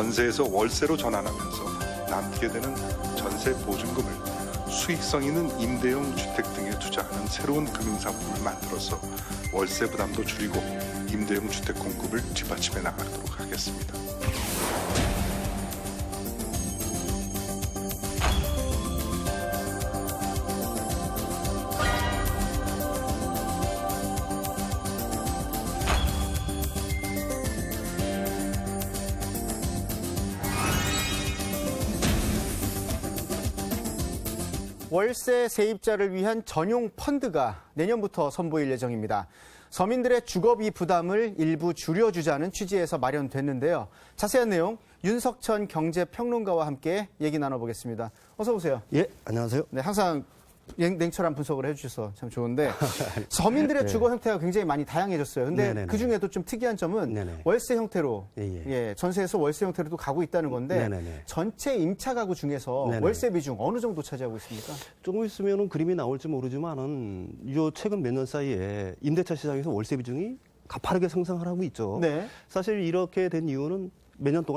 전세에서 월세로 전환하면서 남게 되는 전세 보증금을 수익성 있는 임대용 주택 등에 투자하는 새로운 금융상품을 만들어서 월세 부담도 줄이고 임대용 주택 공급을 뒷받침해 나가도록 하겠습니다. 월세 세입자를 위한 전용 펀드가 내년부터 선보일 예정입니다. 서민들의 주거비 부담을 일부 줄여주자는 취지에서 마련됐는데요. 자세한 내용 윤석천 경제평론가와 함께 얘기 나눠보겠습니다. 어서 오세요. 예, 안녕하세요. 네, 항상 냉철한 분석을 해주셔서 참 좋은데 서민들의 주거 형태가 굉장히 많이 다양해졌어요. 근데 그중에도 좀 특이한 점은 월세 형태로, 전세에서 월세 형태로도 가고 있다는 건데 전체 임차 가구 중에서 월세 비중 어느 정도 차지하고 있습니까? 조금 있으면 그림이 나올지 모르지만은 요 최근 몇 년 사이에 임대차 시장에서 월세 비중이 가파르게 상승을 하고 있죠. 네. 사실 이렇게 된 이유는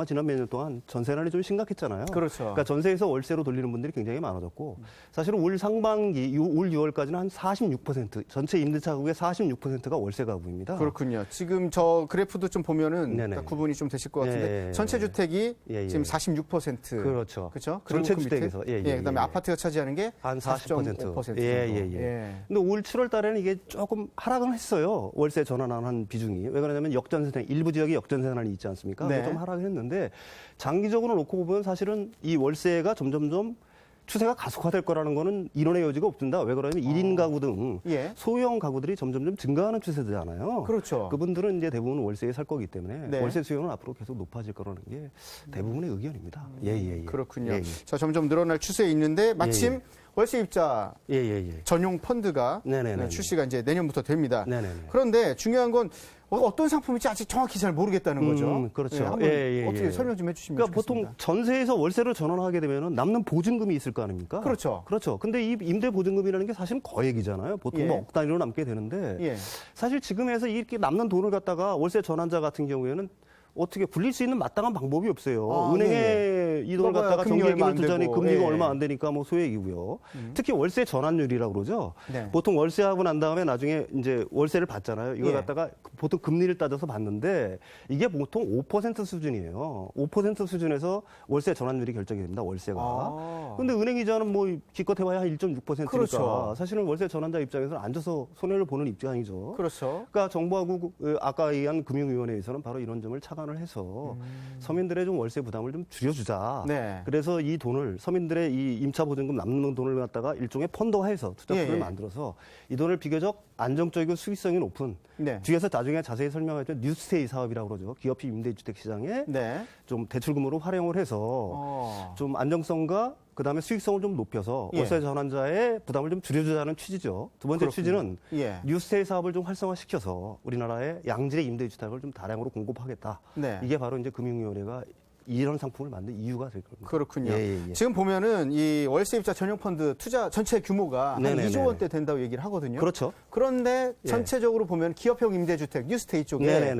지난 몇 년 동안 전세난이 좀 심각했잖아요. 그렇죠. 그러니까 전세에서 월세로 돌리는 분들이 굉장히 많아졌고, 사실은 올 상반기, 올 6월까지는 한 46%, 전체 임대차 가구의 46%가 월세 가구입니다. 그렇군요. 지금 저 그래프도 좀 보면은 구분이 좀 되실 것 같은데 전체 주택이 지금 46%. 그렇죠. 그렇죠? 전체 주택에서. 그다음에 아파트가 차지하는 게 한 40%. 40.5%. 근데 올 7월 달에는 이게 조금 하락은 했어요. 월세 전환한 비중이. 왜 그러냐면 역전세, 일부 지역에 역전세난이 있지 않습니까? 좀 하락을 했는데 장기적으로 놓고 보면 사실은 이 월세가 점점점 추세가 가속화될 거라는 거는 이론의 여지가 없습니다. 왜 그러냐면 1인 가구 등 소형 가구들이 점점점 증가하는 추세잖아요. 그렇죠. 그분들은 이제 대부분 월세에 살 거기 때문에 월세 수요는 앞으로 계속 높아질 거라는 게 대부분의 의견입니다. 그렇군요. 자, 점점 늘어날 추세에 있는데 마침 월세입자 전용 펀드가 출시가 이제 내년부터 됩니다. 그런데 중요한 건 어떤 상품인지 아직 정확히 잘 모르겠다는 거죠. 그렇죠. 어떻게 설명 좀 해주시면 그러니까 좋겠습니다. 보통 전세에서 월세로 전환하게 되면 남는 보증금이 있을 거 아닙니까? 그렇죠. 근데 이 임대 보증금이라는 게 사실은 거액이잖아요. 보통 뭐 억 단위로 남게 되는데 사실 지금에서 이렇게 남는 돈을 갖다가 월세 전환자 같은 경우에는 어떻게 굴릴 수 있는 마땅한 방법이 없어요. 은행에 이 돈을 갖다가 정기예금을 두자니 금리가 얼마 안 되니까 뭐 소액이고요. 특히 월세 전환율이라고 그러죠. 보통 월세하고 난 다음에 나중에 이제 월세를 받잖아요. 이걸 갖다가 보통 금리를 따져서 받는데 이게 보통 5% 수준이에요. 5% 수준에서 월세 전환율이 결정이 됩니다. 월세가. 근데 은행 이자는 뭐 기껏 해봐야 한 1.6%니까 그렇죠. 사실은 월세 전환자 입장에서는 앉아서 손해를 보는 입장이죠. 그렇죠. 그러니까 정부하고 아까 얘기한 금융위원회에서는 바로 이런 점을 착안을 해서 서민들의 좀 월세 부담을 좀 줄여주자. 그래서 이 돈을 서민들의 이 임차 보증금 남는 돈을 갖다가 일종의 펀드화해서 투자풀을 만들어서 이 돈을 비교적 안정적이고 수익성이 높은 뒤에서 나중에 자세히 설명하죠. 뉴스테이 사업이라고 그러죠. 기업형 임대주택 시장에 좀 대출금으로 활용을 해서 좀 안정성과 그다음에 수익성을 좀 높여서 월세 전환자의 부담을 좀 줄여주자는 취지죠. 두 번째 취지는 뉴스테이 사업을 좀 활성화시켜서 우리나라의 양질의 임대주택을 좀 다량으로 공급하겠다. 이게 바로 이제 금융위원회가 이런 상품을 만든 이유가 될 겁니다. 그렇군요. 지금 보면은 이 월세입자 전용 펀드 투자 전체 규모가 한 2조 원대 된다고 얘기를 하거든요. 그렇죠. 그런데 전체적으로 보면 기업형 임대주택 뉴스테이 쪽에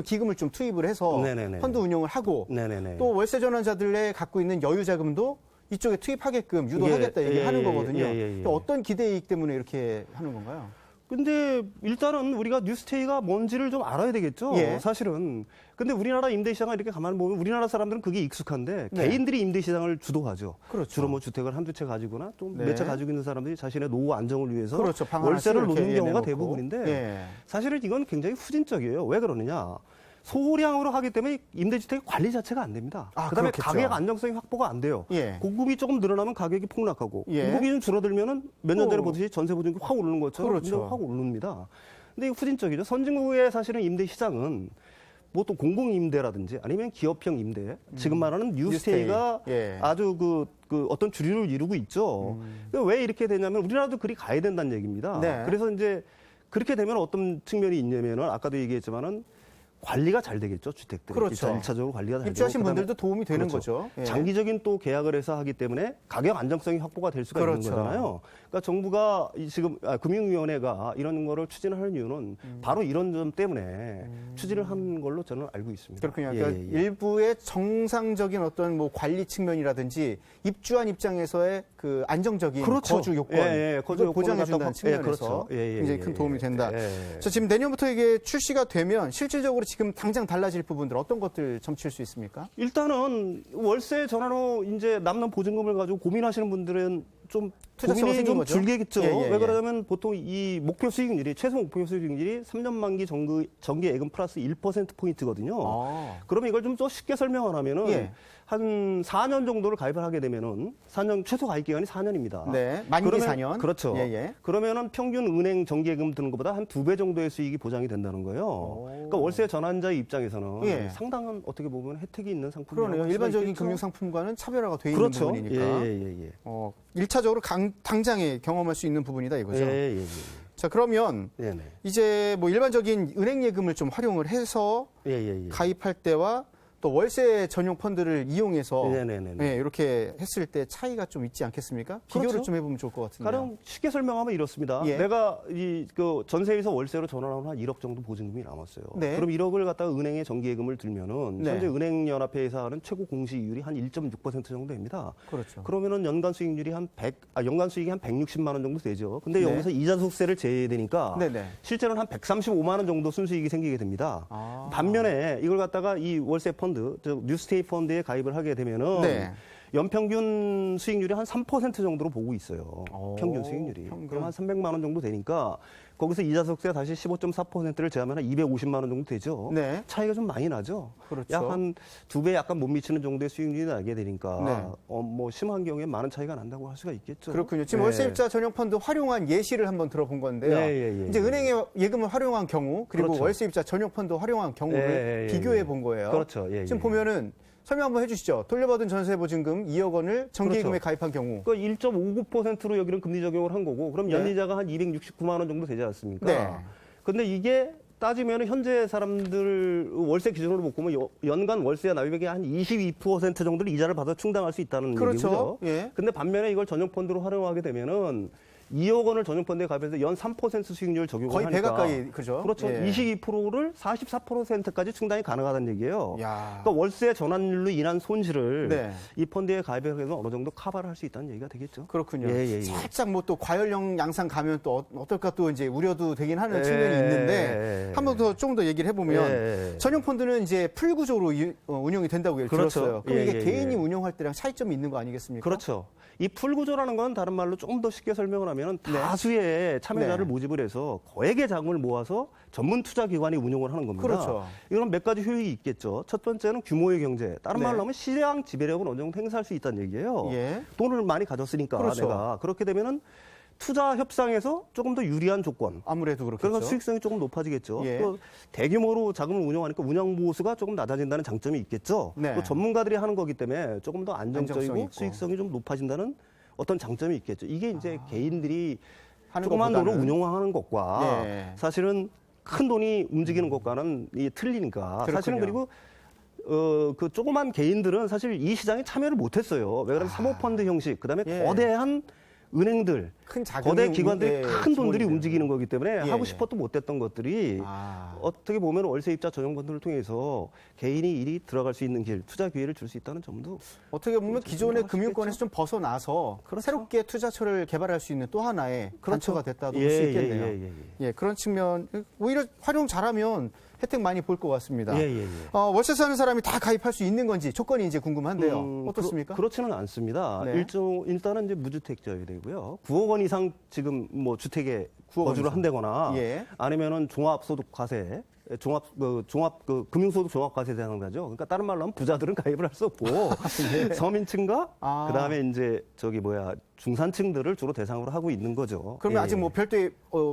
기금을 좀 투입을 해서 펀드 운용을 하고 또 월세 전환자들의 갖고 있는 여유 자금도 이쪽에 투입하게끔 유도하겠다 얘기하는 거거든요. 어떤 기대이익 때문에 이렇게 하는 건가요? 근데 일단은 우리가 뉴스테이가 뭔지를 좀 알아야 되겠죠. 사실은. 근데 우리나라 임대시장을 이렇게 가만히 보면 우리나라 사람들은 그게 익숙한데 개인들이 임대시장을 주도하죠. 주로 뭐 주택을 한두 채 가지거나 좀 몇 채 가지고 있는 사람들이 자신의 노후 안정을 위해서 월세를 놓는 경우가 대부분인데 사실은 이건 굉장히 후진적이에요. 왜 그러느냐. 소량으로 하기 때문에 임대주택의 관리 자체가 안 됩니다. 그다음에 가격 안정성이 확보가 안 돼요. 공급이 조금 늘어나면 가격이 폭락하고 공급이 좀 줄어들면은 몇 년 전에 보듯이 전세 보증이 확 오르는 것처럼 확 오릅니다. 근데 이게 후진적이죠. 선진국의 사실은 임대 시장은 보통 공공임대라든지 아니면 기업형 임대, 지금 말하는 뉴스테이가 아주 그 어떤 주류를 이루고 있죠. 왜 이렇게 되냐면 우리나라도 그리 가야 된다는 얘기입니다. 그래서 이제 그렇게 되면 어떤 측면이 있냐면은 아까도 얘기했지만은 관리가 잘 되겠죠, 주택들이. 그렇죠. 1차적으로 관리가 잘 되고. 입주하신 분들도 도움이 되는 그렇죠. 거죠. 예. 장기적인 또 계약을 해서 하기 때문에 가격 안정성이 확보가 될 수가 그렇죠. 있는 거잖아요. 그러니까 정부가 지금 금융위원회가 이런 거를 추진하는 이유는 바로 이런 점 때문에 추진을 한 걸로 저는 알고 있습니다. 그렇군요. 그러니까 일부의 정상적인 어떤 뭐 관리 측면이라든지 입주한 입장에서의 그 안정적인 그렇죠. 거주 요건, 거주 요건을 보장해준다는 갖다가 측면에서 그렇죠. 굉장히 큰 도움이 된다. 예. 자, 지금 내년부터 이게 출시가 되면 실질적으로 지금 당장 달라질 부분들 어떤 것들 점칠 수 있습니까? 일단은 월세 전환 후 이제 남는 보증금을 가지고 고민하시는 분들은 좀 투자성이 고민이 생긴 좀 거죠? 줄겠죠. 예. 왜 그러냐면 보통 이 목표 수익률이 최소 목표 수익률이 3년 만기 정기 예금 플러스 1%포인트거든요. 그러면 이걸 좀 더 쉽게 설명을 하면은 예. 한 4년 정도를 가입을 하게 되면은 4년 최소 가입 기간이 4년입니다. 네, 만기 4년. 그렇죠. 예. 그러면은 평균 은행 정기예금 드는 것보다 한 2배 정도의 수익이 보장이 된다는 거예요. 그러니까 월세 전환자의 입장에서는 예. 상당한 어떻게 보면 혜택이 있는 상품이라고 그러네요. 할 수가 일반적인 있겠죠. 금융 상품과는 차별화가 돼 있는 그렇죠. 부분이니까. 예. 1차적으로 당장에 경험할 수 있는 부분이다 이거죠. 예. 자, 그러면 네네. 이제 뭐 일반적인 은행 예금을 좀 활용을 해서 예. 가입할 때와 또 월세 전용 펀드를 이용해서 네네네. 예, 이렇게 했을 때 차이가 좀 있지 않겠습니까? 비교를 그렇죠. 좀 해보면 좋을 것 같은데요. 가령 쉽게 설명하면 이렇습니다. 예. 내가 그 전세에서 월세로 전환하면 한 1억 정도 보증금이 남았어요. 네. 그럼 1억을 갖다가 은행에 정기예금을 들면은 네. 현재 은행연합회에서 하는 최고 공시이율이 한 1.6% 정도 됩니다. 그렇죠. 그러면은 연간 수익률이 연간 수익이 한 160만 원 정도 되죠. 근데 네. 여기서 이자 속세를 제외되니까 네네. 실제로는 한 135만 원 정도 순수익이 생기게 됩니다. 반면에 이걸 갖다가 이 월세 펀드, 즉 뉴스테이 펀드에 가입을 하게 되면은 네. 연평균 수익률이 한 3% 정도로 보고 있어요. 평균 수익률이. 그럼 한 300만 원 정도 되니까 거기서 이자 속세 다시 15.4%를 제하면 한 250만 원 정도 되죠. 네. 차이가 좀 많이 나죠. 그렇죠. 약 한 2배 약간 못 미치는 정도의 수익률이 나게 되니까 네. 뭐 심한 경우에 많은 차이가 난다고 할 수가 있겠죠. 그렇군요. 지금 네. 월세입자 전용 펀드 활용한 예시를 한번 들어본 건데요. 예. 이제 은행에 예금을 활용한 경우 그리고 그렇죠. 월세입자 전용 펀드 활용한 경우를 예. 비교해 본 거예요. 그렇죠. 지금 보면은 설명 한번 해주시죠. 돌려받은 전세 보증금 2억 원을 정기예금에 그렇죠. 가입한 경우. 그 1.59%로 여기는 금리 적용을 한 거고, 그럼 네. 연이자가 한 269만 원 정도 되지 않습니까? 네. 근데 이게 따지면 현재 사람들 월세 기준으로 보면 연간 월세 납입액의 한 22% 정도를 이자를 받아 충당할 수 있다는 그렇죠. 얘기죠. 예. 근데 반면에 이걸 전용펀드로 활용하게 되면은 2억 원을 전용펀드에 가입해서 연 3% 수익률 적용을 거의 하니까 배 가까이, 그죠? 그렇죠. 예. 22%를 44%까지 충당이 가능하다는 얘기예요. 야. 그러니까 월세 전환율로 인한 손실을 네. 이 펀드에 가입해서 어느 정도 커버를 할 수 있다는 얘기가 되겠죠. 그렇군요. 예. 살짝 뭐 또 과열형 양상 가면 또 어떨까 또 이제 우려도 되긴 하는 측면이 있는데 한 번 더 조금 더 얘기를 해보면 전용 펀드는 이제 풀 구조로 운영이 된다고 얘기를 그렇죠. 들었어요. 그럼 이게 예. 개인이 운영할 때랑 차이점이 있는 거 아니겠습니까? 그렇죠. 이 풀 구조라는 건 다른 말로 조금 더 쉽게 설명을 하면 다수의 참여자를 네. 모집을 해서 거액의 자금을 모아서 전문 투자 기관이 운영을 하는 겁니다. 그렇죠. 이건 몇 가지 효익이 있겠죠. 첫 번째는 규모의 경제. 다른 네. 말로 하면 시장 지배력을 어느 정도 행사할 수 있다는 얘기예요. 예. 돈을 많이 가졌으니까 그렇죠. 내가 그렇게 되면은 투자 협상에서 조금 더 유리한 조건. 아무래도 그렇겠죠. 그래서 수익성이 조금 높아지겠죠. 예. 또 대규모로 자금을 운영하니까 운영 보수가 조금 낮아진다는 장점이 있겠죠. 네. 또 전문가들이 하는 거기 때문에 조금 더 안정성이 안정적이고 있고. 수익성이 좀 높아진다는 어떤 장점이 있겠죠. 이게 이제 개인들이 하는 조그만 돈을 것보다는. 운용하는 것과 네. 사실은 큰 돈이 움직이는 것과는 틀리니까. 그렇군요. 사실은 그리고 그 조그만 개인들은 사실 이 시장에 참여를 못했어요. 왜 그러면 사모펀드 형식, 그다음에 예. 거대한 은행들, 큰 자금이 거대 기관들이 큰 돈들이 기본이 움직이는 거기 때문에 예, 하고 예. 싶어도 못했던 것들이 아. 어떻게 보면 월세입자 전용펀드를 통해서 개인이 일이 들어갈 수 있는 길, 투자 기회를 줄 수 있다는 점도 어떻게 보면 기존의 생각할 수 금융권에서 좀 벗어나서 그렇죠. 새롭게 투자처를 개발할 수 있는 또 하나의 단초가 됐다고 볼 예, 수 예, 있겠네요. 예, 예, 그런 측면 오히려 활용 잘하면 혜택 많이 볼 것 같습니다. 예. 월세 사는 사람이 다 가입할 수 있는 건지 조건이 이제 궁금한데요. 어떻습니까? 그렇지는 않습니다. 네. 일단은 이제 무주택자여야 되고요. 9억 원 이상 지금 뭐 주택에 9억 원 거주를 이상. 한다거나 예. 아니면은 종합소득과세, 종합 종합과세 대상자죠. 그러니까 다른 말로 하면 부자들은 가입을 할 수 없고 서민층과 아. 그다음에 이제 중산층들을 주로 대상으로 하고 있는 거죠. 그러면 아직 뭐 별도의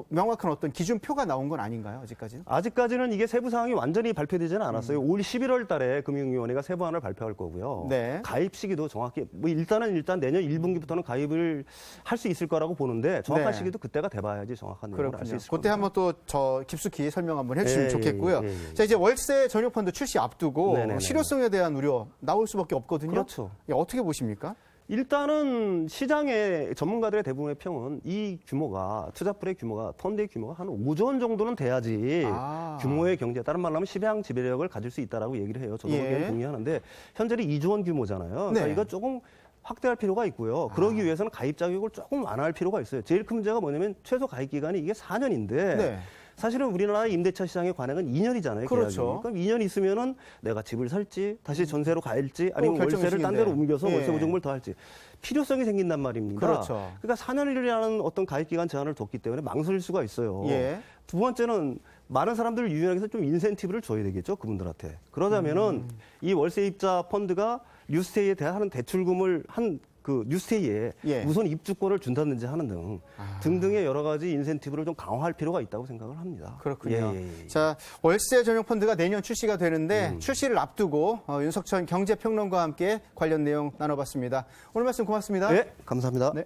명확한 어떤 기준표가 나온 건 아닌가요? 아직까지는? 아직까지는 이게 세부 사항이 완전히 발표되지는 않았어요. 올 11월 달에 금융위원회가 세부안을 발표할 거고요. 네. 가입 시기도 정확히 뭐 일단 내년 1분기부터는 가입을 할 수 있을 거라고 보는데 정확한 네. 시기도 그때가 돼봐야지 정확한 내용을 알 수 있을 그때 겁니다. 한번 또 저 깊숙이 설명 한번 해주시면 좋겠고요. 자, 이제 월세 전용 펀드 출시 앞두고 네네네. 실효성에 대한 우려 나올 수밖에 없거든요. 그렇죠. 어떻게 보십니까? 일단은 시장의 전문가들의 대부분의 평은 이 규모가 투자풀의 규모가 펀드의 규모가 한 5조 원 정도는 돼야지 규모의 경제 다른 말로 하면 시장 지배력을 가질 수 있다라고 얘기를 해요. 저도 거기에 동의하는데 현재는 2조 원 규모잖아요. 그러니까 네. 이거 조금 확대할 필요가 있고요. 그러기 위해서는 가입 자격을 조금 완화할 필요가 있어요. 제일 큰 문제가 뭐냐면 최소 가입 기간이 이게 4년인데 네. 사실은 우리나라 임대차 시장의 관행은 2년이잖아요. 그렇죠. 그럼 2년 있으면은 내가 집을 살지, 다시 전세로 갈지, 아니면 결정 월세를 딴 데로 시기인데. 옮겨서 예. 월세 보증금을 더 할지 필요성이 생긴단 말입니다. 그렇죠. 그러니까 4년이라는 어떤 가입 기간 제한을 뒀기 때문에 망설일 수가 있어요. 예. 두 번째는 많은 사람들을 유인하기 위해서 좀 인센티브를 줘야 되겠죠, 그분들한테. 그러자면은 이 월세입자 펀드가 뉴스테이에 대한 대출금을 그 뉴스테이에 예. 우선 입주권을 준다든지 하는 등등의 여러 가지 인센티브를 좀 강화할 필요가 있다고 생각을 합니다. 그렇군요. 예. 자, 월세 전용 펀드가 내년 출시가 되는데 출시를 앞두고 윤석천 경제평론가와 함께 관련 내용 나눠봤습니다. 오늘 말씀 고맙습니다. 네, 감사합니다. 네.